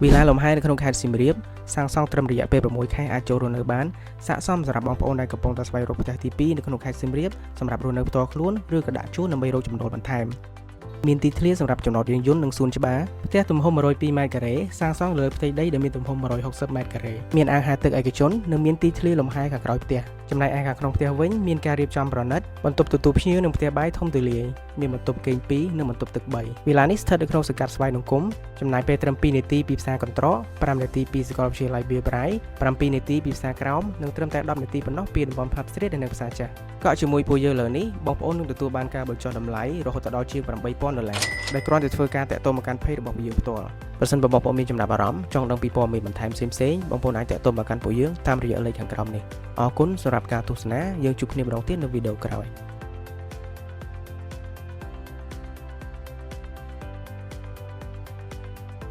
វិឡាលំហែនៅក្នុងខេត្តសៀមរាបសាងសង់ត្រឹមរយៈពេល6ខែអាចចូលរស់នៅបានស័ក្តិសមសម្រាប់បងប្អូនដែលកំពុងតែស្វែងរកផ្ទះទី2នៅក្នុងខេត្តសៀមរាបសម្រាប់រស់នៅផ្ទាល់ខ្លួនឬក៏ដាក់ជួលដើម្បីរកចំណូលបន្ថែមមានទីធ្លាសម្រាប់ចំណតយានយន្តនិងសួនច្បារផ្ទះទំហំ102ម៉ែត្រការ៉េសាងសង់លើផ្ទៃដីដែលមានទំហំ160ម៉ែត្រការ៉េមានអាងហាលទឹកឯកជននិងមានទីធ្លាលំហែខាងក្រោយផ្ទះចំណែកឯខាងក្នុងផ្ទះវិញមានការរៀបចំប្រណិតបន្ទប់ទទួលភ្ញៀវនិងផ្ទះបាយធំទូលាយមានបន្ទប់គេង2និងបន្ទប់ទឹក3វិឡានេះស្ថិតនៅក្នុងសង្កាត់ស្វាយនង្គមចំណាយពេលត្រឹម2នាទីពីផ្សារកន្ត្រក5នាទីពីសាកលវិទ្យាល័យវាលប្រៃ7នាទីពីផ្សារក្រោមនិងត្រឹមតែ10នាទីប៉ុណ្ណោះពីតំបន់ផាប់ស្ទ្រីតនៅផ្សារចាស់កក់ជាមួយពួកយើងលើនេះបងប្អូននឹងទទួលបានការបញ្ចុះតម្លៃរហូតដល់ជាង$8,000ដែលគ្រាន់តែធ្វើការតាក់ទងមកកាន់ page របស់ពួកយើងផ្ទាល់ប្រសិនបើបងប្អូនមានចំណាប់អារម្មណ៍ចង់ដឹងពីព័ត៌មានបន្ថែមផ្សេងៗបងប្អូនអាចតាក់ទងមកកាន់ពួកយើងតាមរយៈលេខខាងក្រោមនេះអរគុណសម្រាប់ការទស្សនាយើងជួបគ្នាម្ដងទៀតនៅវីដេអូក្រោយ